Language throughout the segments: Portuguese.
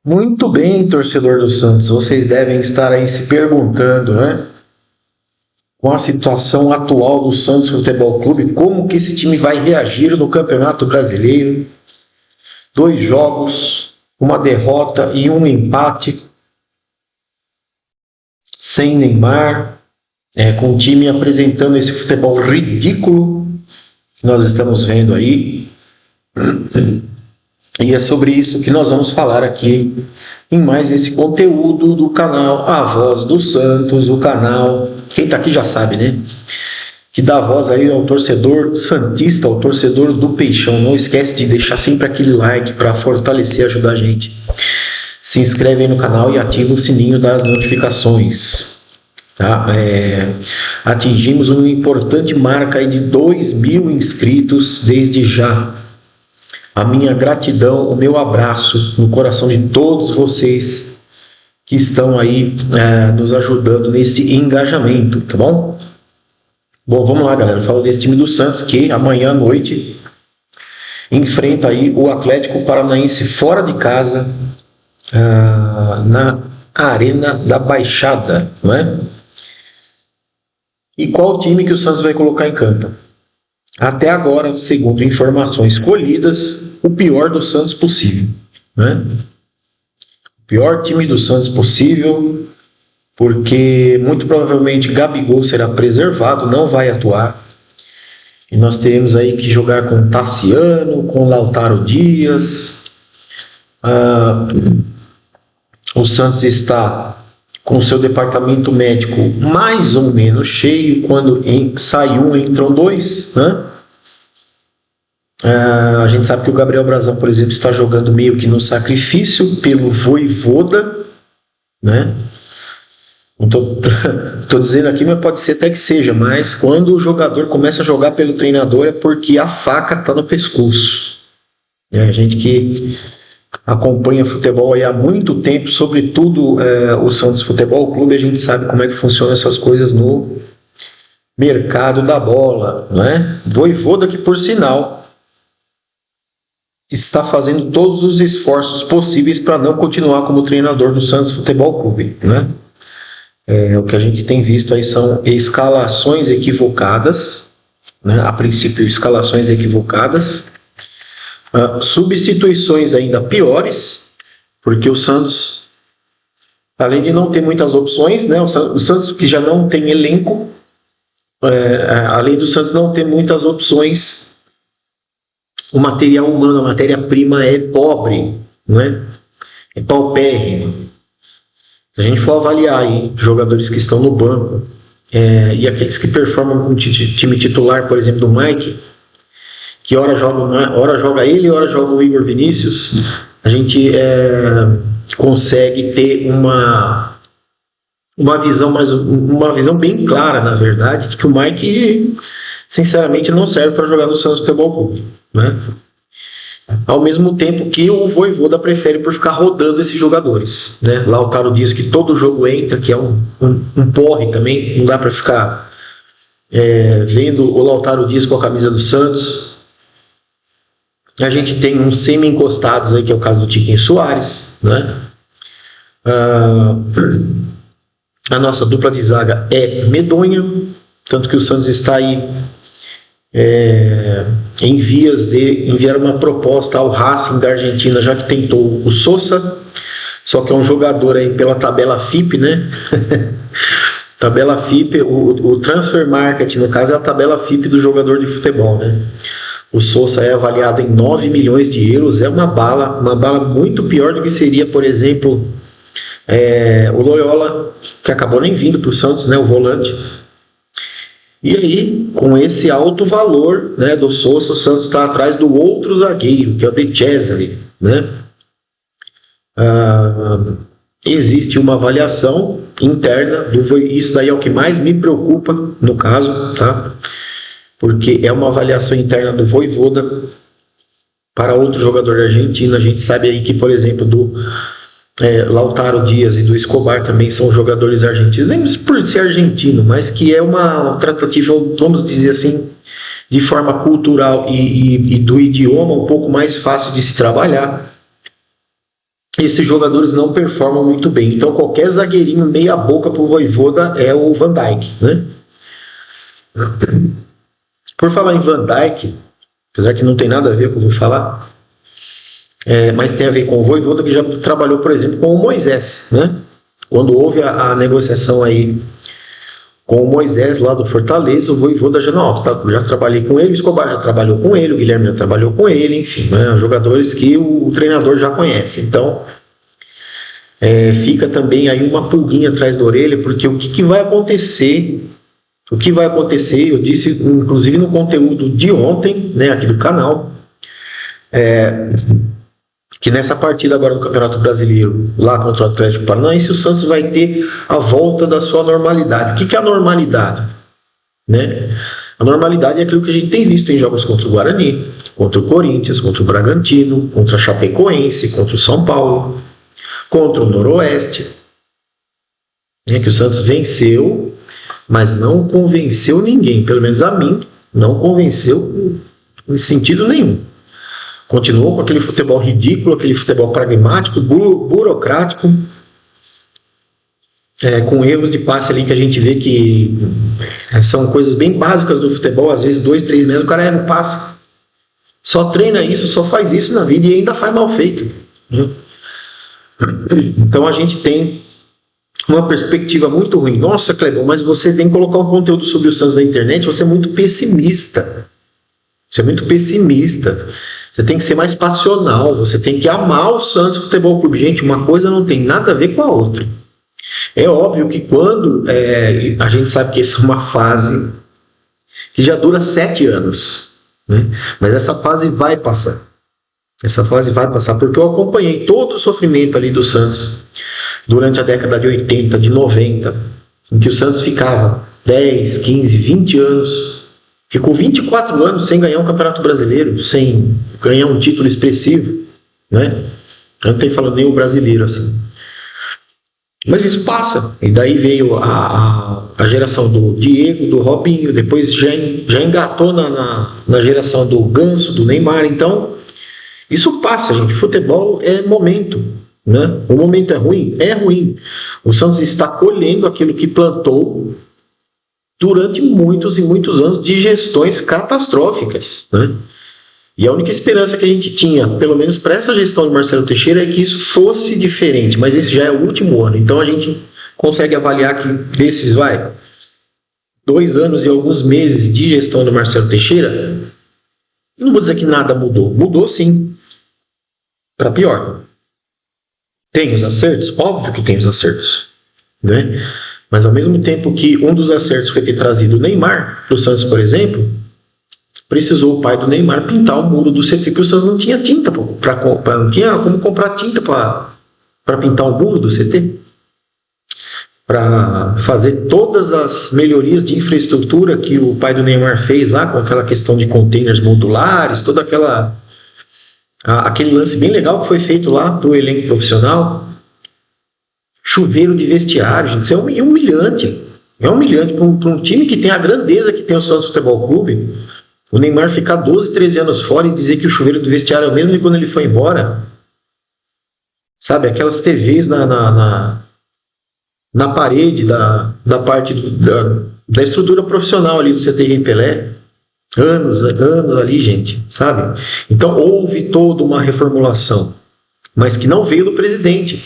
Muito bem, torcedor do Santos. Vocês devem estar aí se perguntando, né? Com a situação atual do Santos Futebol Clube, como que esse time vai reagir no Campeonato Brasileiro? 2 jogos, uma derrota e um empate, sem Neymar, com o time apresentando esse futebol ridículo que nós estamos vendo aí. E é sobre isso que nós vamos falar aqui em mais esse conteúdo do canal A Voz do Santos, o canal, quem tá aqui já sabe, né? Que dá voz aí ao torcedor santista, ao torcedor do Peixão. Não esquece de deixar sempre aquele like para fortalecer e ajudar a gente. Se inscreve aí no canal e ativa o sininho das notificações. Tá? Atingimos uma importante marca aí de 2.000 inscritos desde já. A minha gratidão, o meu abraço no coração de todos vocês que estão aí nos ajudando nesse engajamento, tá bom? Bom, vamos lá, galera. Falo desse time do Santos que amanhã à noite enfrenta aí o Atlético Paranaense fora de casa na Arena da Baixada, não é? E qual time que o Santos vai colocar em campo? Até agora, segundo informações colhidas, o pior do Santos possível, né? O pior time do Santos possível, porque muito provavelmente Gabigol será preservado, não vai atuar. E nós teremos aí que jogar com Tassiano, com Lautaro Dias. O Santos está com seu departamento médico mais ou menos cheio. Quando sai um, entram dois, né? A gente sabe que o Gabriel Brazão, por exemplo, está jogando meio que no sacrifício pelo Vojvoda, né? Não tô dizendo aqui, mas pode ser até que seja, mas quando o jogador começa a jogar pelo treinador é porque a faca está no pescoço. A gente que acompanha futebol aí há muito tempo, sobretudo o Santos Futebol Clube, a gente sabe como é que funcionam essas coisas no mercado da bola, né? Vojvoda, que por sinal está fazendo todos os esforços possíveis para não continuar como treinador do Santos Futebol Clube, né? O que a gente tem visto aí são escalações equivocadas, né? A princípio, escalações equivocadas, substituições ainda piores, porque o Santos, além de não ter muitas opções, né? O Santos que já não tem elenco, além do Santos não ter muitas opções, o material humano, a matéria-prima é pobre, né? É paupérrimo. Se a gente for avaliar aí jogadores que estão no banco e aqueles que performam com o time titular, por exemplo, do Mike, que ora joga ele, ora joga o Igor Vinícius, a gente consegue ter uma visão bem clara, na verdade, de que o Mike, sinceramente, não serve para jogar no Santos Futebol Clube, né? Ao mesmo tempo que o Vojvoda prefere por ficar rodando esses jogadores, né? Lautaro Dias, que todo jogo entra, que é um porre também, não dá para ficar vendo o Lautaro Dias com a camisa do Santos. A gente tem uns semi-encostados aí, que é o caso do Tiquinho Soares, né? A nossa dupla de zaga é medonha, tanto que o Santos está aí em vias de enviar uma proposta ao Racing da Argentina, já que tentou o Sosa, só que é um jogador aí pela tabela FIP, né? Tabela FIP, o Transfer Market, no caso, é a tabela FIP do jogador de futebol, né? O Sosa é avaliado em 9 milhões de euros, é uma bala muito pior do que seria, por exemplo, o Loyola, que acabou nem vindo para o Santos, né? O volante. E aí, com esse alto valor, né, do Sosa, o Santos está atrás do outro zagueiro, que é o De Cesare, né? Existe uma avaliação interna, isso daí é o que mais me preocupa no caso, tá? Porque é uma avaliação interna do Vojvoda para outro jogador argentino. A gente sabe aí que, por exemplo, do Lautaro Dias e do Escobar também são jogadores argentinos, nem por ser argentino, mas que é uma tratativa, vamos dizer assim, de forma cultural e do idioma um pouco mais fácil de se trabalhar. esses jogadores não performam muito bem. Então qualquer zagueirinho meia boca pro Vojvoda é o Van Dijk, né? Por falar em Van Dijk, apesar que não tem nada a ver com o que eu vou falar, mas tem a ver com o Vojvoda, que já trabalhou, por exemplo, com o Moisés, né? Quando houve a negociação aí com o Moisés lá do Fortaleza, o Vojvoda já trabalhei com ele, o Escobar já trabalhou com ele, o Guilherme já trabalhou com ele, enfim, né? Jogadores que o treinador já conhece. Então, fica também aí uma pulguinha atrás da orelha, porque o que vai acontecer? O que vai acontecer, eu disse inclusive no conteúdo de ontem, né, aqui do canal, que nessa partida agora do Campeonato Brasileiro, lá contra o Atlético Paranaense, o Santos vai ter a volta da sua normalidade. O que é a normalidade? Né? A normalidade é aquilo que a gente tem visto em jogos contra o Guarani, contra o Corinthians, contra o Bragantino, contra a Chapecoense, contra o São Paulo, contra o Noroeste, né, que o Santos venceu, mas não convenceu ninguém, pelo menos a mim, não convenceu em sentido nenhum. Continuou com aquele futebol ridículo, aquele futebol pragmático, burocrático, com erros de passe ali que a gente vê que são coisas bem básicas do futebol, às vezes 2, 3 metros, o cara erra o passe. Só treina isso, só faz isso na vida e ainda faz mal feito. Então a gente tem uma perspectiva muito ruim. Nossa, Clebão, mas você vem colocar um conteúdo sobre o Santos na internet, você é muito pessimista. Você é muito pessimista. Você tem que ser mais passional, você tem que amar o Santos Futebol Clube. Gente, uma coisa não tem nada a ver com a outra. É óbvio que quando a gente sabe que isso é uma fase que já dura 7 anos, né? Mas essa fase vai passar. Essa fase vai passar, porque eu acompanhei todo o sofrimento ali do Santos durante a década de 80, de 90, em que o Santos ficava 10, 15, 20 anos, ficou 24 anos sem ganhar um Campeonato Brasileiro, sem ganhar um título expressivo, né? Eu não tenho falando nem o brasileiro assim. Mas isso passa, e daí veio a geração do Diego, do Robinho, depois já engatou na geração do Ganso, do Neymar. Então isso passa, gente. Futebol é momento, né? O momento é ruim? É ruim. O Santos está colhendo aquilo que plantou durante muitos e muitos anos de gestões catastróficas, né? E a única esperança que a gente tinha, pelo menos para essa gestão de Marcelo Teixeira, é que isso fosse diferente, mas esse já é o último ano. Então a gente consegue avaliar que desses, 2 anos e alguns meses de gestão do Marcelo Teixeira, não vou dizer que nada mudou. Mudou sim, para pior. Tem os acertos? Óbvio que tem os acertos, né? Mas ao mesmo tempo que um dos acertos foi ter trazido o Neymar para o Santos, por exemplo, precisou o pai do Neymar pintar o muro do CT, porque o Santos não tinha tinta, não tinha como comprar tinta para pintar o muro do CT, para fazer todas as melhorias de infraestrutura que o pai do Neymar fez lá, com aquela questão de containers modulares, toda aquele lance bem legal que foi feito lá para o elenco profissional. Chuveiro de vestiário, gente, isso é humilhante. É humilhante para um time que tem a grandeza que tem o Santos Futebol Clube. O Neymar ficar 12, 13 anos fora e dizer que o chuveiro do vestiário é o mesmo de quando ele foi embora. Sabe, aquelas TVs na parede da parte da estrutura profissional ali do CT Pelé. Anos ali, gente, sabe? Então houve toda uma reformulação, mas que não veio do presidente,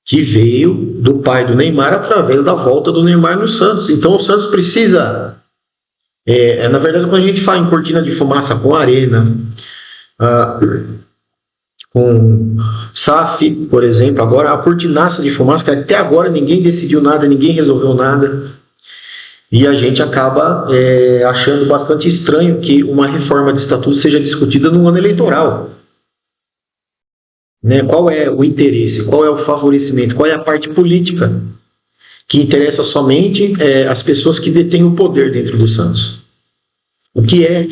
que veio do pai do Neymar através da volta do Neymar no Santos. Então o Santos precisa, na verdade, quando a gente fala em cortina de fumaça com Arena, com SAF, por exemplo, agora a cortinaça de fumaça, que até agora ninguém decidiu nada, ninguém resolveu nada, e a gente acaba achando bastante estranho que uma reforma de estatuto seja discutida no ano eleitoral. Né? Qual é o interesse? Qual é o favorecimento? Qual é a parte política que interessa somente as pessoas que detêm o poder dentro do Santos? O que é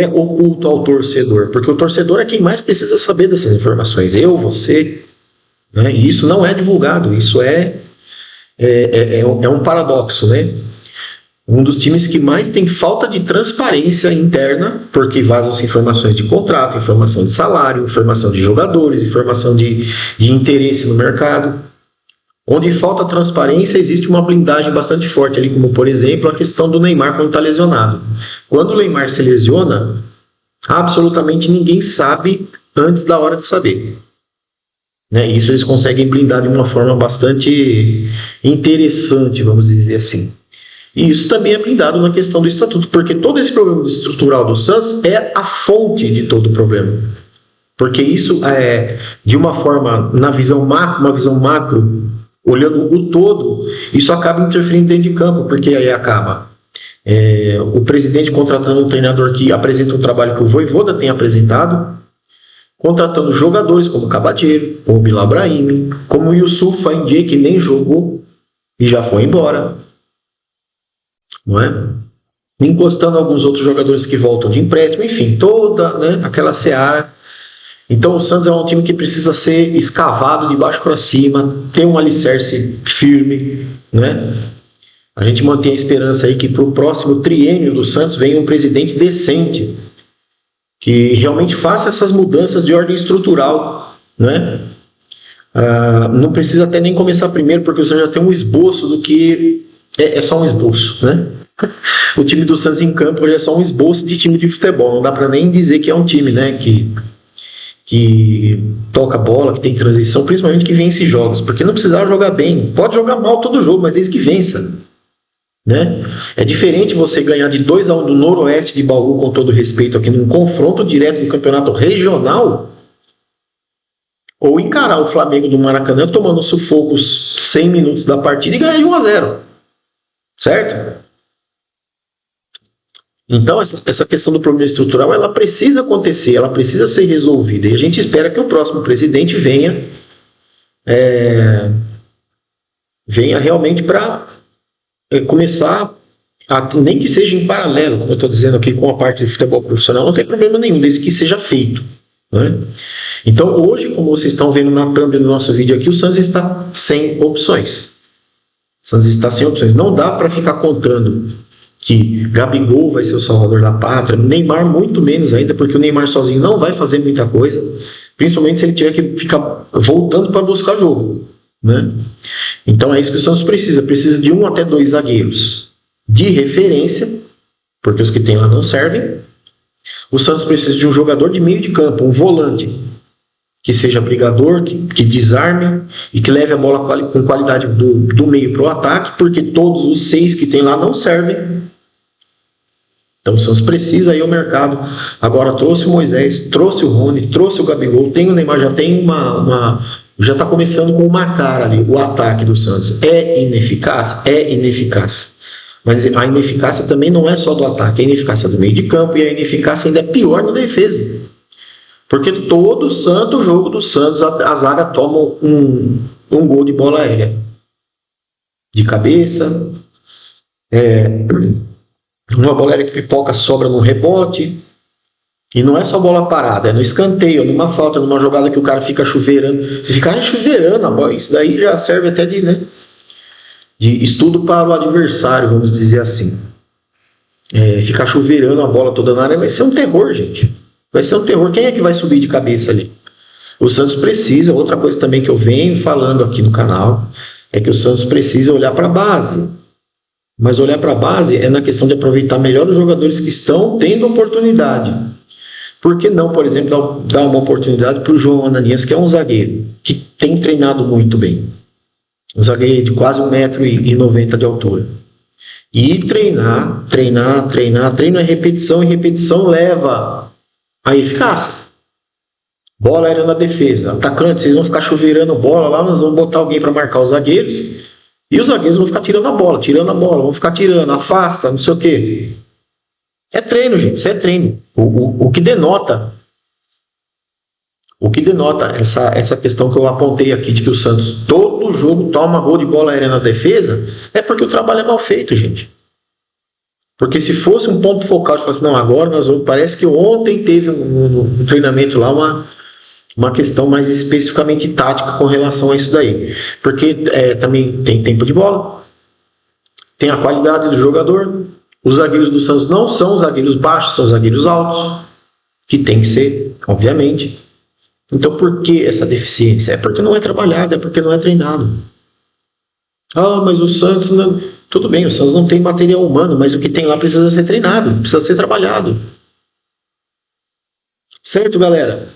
oculto ao torcedor? Porque o torcedor é quem mais precisa saber dessas informações. Eu, você, né? E isso não é divulgado. Isso é um paradoxo, né? Um dos times que mais tem falta de transparência interna, porque vazam-se informações de contrato, informação de salário, informação de jogadores, informação de interesse no mercado. Onde falta transparência, existe uma blindagem bastante forte ali, como, por exemplo, a questão do Neymar quando está lesionado. Quando o Neymar se lesiona, absolutamente ninguém sabe antes da hora de saber. Né? Isso eles conseguem blindar de uma forma bastante interessante, vamos dizer assim. E isso também é blindado na questão do estatuto, porque todo esse problema estrutural do Santos é a fonte de todo o problema. Porque isso, de uma forma, na visão macro, uma visão macro, olhando o todo, isso acaba interferindo dentro de campo, porque aí acaba o presidente contratando um treinador que apresenta um trabalho que o Vojvoda tem apresentado, contratando jogadores como o Cabadeiro, como o Bilal Brahimi, como o Yusuf Faindé, que nem jogou e já foi embora, não é? Encostando alguns outros jogadores que voltam de empréstimo, enfim, toda, né, aquela seara. Então o Santos é um time que precisa ser escavado de baixo para cima, ter um alicerce firme, né? A gente mantém a esperança aí que para o próximo triênio do Santos venha um presidente decente, que realmente faça essas mudanças de ordem estrutural, né? Não precisa até nem começar primeiro, porque o Santos já tem um esboço do que é só um esboço, né? O time do Santos em campo hoje é só um esboço de time de futebol, não dá para nem dizer que é um time, né? Que toca bola, que tem transição, principalmente que vence jogos, porque não precisava jogar bem, pode jogar mal todo jogo, mas desde que vença, né? É diferente você ganhar de 2-1 do Noroeste de Bauru, com todo respeito aqui, num confronto direto do campeonato regional, ou encarar o Flamengo do Maracanã tomando sufocos 100 minutos da partida e ganhar de 1-0, certo? Então, essa questão do problema estrutural, ela precisa acontecer, ela precisa ser resolvida. E a gente espera que o próximo presidente venha realmente para começar, nem que seja em paralelo, como eu estou dizendo aqui, com a parte de futebol profissional, não tem problema nenhum, desde que seja feito, né? Então, hoje, como vocês estão vendo na thumb do nosso vídeo aqui, o Santos está sem opções. O Santos está sem opções. Não dá para ficar contando que Gabigol vai ser o salvador da pátria, Neymar muito menos ainda, porque o Neymar sozinho não vai fazer muita coisa, principalmente se ele tiver que ficar voltando para buscar jogo, né? Então é isso que o Santos precisa de 1 até 2 zagueiros de referência, porque os que tem lá não servem. O Santos precisa de um jogador de meio de campo, um volante, que seja brigador, que desarme e que leve a bola com qualidade do meio para o ataque, porque todos os 6 que tem lá não servem. Então o Santos precisa aí ao mercado. Agora trouxe o Moisés, trouxe o Rony, trouxe o Gabigol, tem o Neymar, já tem já está começando com uma cara ali, o ataque do Santos. É ineficaz? É ineficaz. Mas a ineficácia também não é só do ataque, é a ineficácia do meio de campo, e a ineficácia ainda é pior na defesa. Porque todo santo jogo do Santos, a zaga toma um gol de bola aérea. De cabeça, uma bola aérea que pipoca, sobra num rebote. E não é só bola parada, é no escanteio, numa falta, numa jogada que o cara fica chuveirando. Se ficar chuveirando a bola, isso daí já serve até de estudo para o adversário, vamos dizer assim. Ficar chuveirando a bola toda na área vai ser um terror, gente. Vai ser um terror. Quem é que vai subir de cabeça ali? O Santos precisa, outra coisa também que eu venho falando aqui no canal, é que o Santos precisa olhar para a base. Mas olhar para a base é na questão de aproveitar melhor os jogadores que estão tendo oportunidade. Por que não, por exemplo, dar uma oportunidade para o João Ananias, que é um zagueiro, que tem treinado muito bem. Um zagueiro de quase 1,90 m de altura. E treinar, treino é repetição, e repetição leva a eficácia. Bola aérea na defesa. Atacante, vocês vão ficar chuveirando bola lá, nós vamos botar alguém para marcar os zagueiros, e os zagueiros vão ficar tirando a bola, vão ficar tirando, afasta, não sei o quê. É treino, gente, isso é treino. O que denota essa questão que eu apontei aqui, de que o Santos todo jogo toma gol de bola aérea na defesa, é porque o trabalho é mal feito, gente. Porque se fosse um ponto focal, de falar assim, não, agora nós vamos, parece que ontem teve um treinamento lá, uma questão mais especificamente tática com relação a isso daí. Porque também tem tempo de bola, tem a qualidade do jogador. Os zagueiros do Santos não são zagueiros baixos, são zagueiros altos, que tem que ser, obviamente. Então, por que essa deficiência? É porque não é trabalhado, é porque não é treinado. Ah, mas o Santos... Não... Tudo bem, o Santos não tem material humano, mas o que tem lá precisa ser treinado, precisa ser trabalhado. Certo, galera?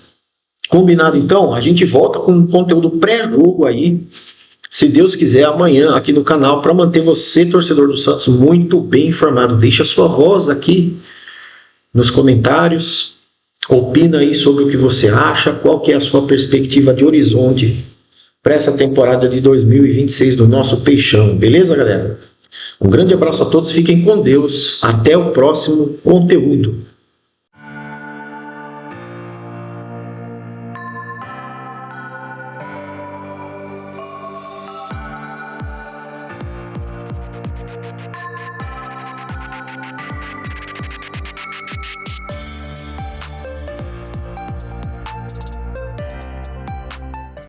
Combinado, então? A gente volta com um conteúdo pré-jogo aí, se Deus quiser, amanhã aqui no canal, para manter você, torcedor do Santos, muito bem informado. Deixa a sua voz aqui nos comentários, opina aí sobre o que você acha, qual que é a sua perspectiva de horizonte para essa temporada de 2026 do nosso Peixão. Beleza, galera? Um grande abraço a todos, fiquem com Deus, até o próximo conteúdo.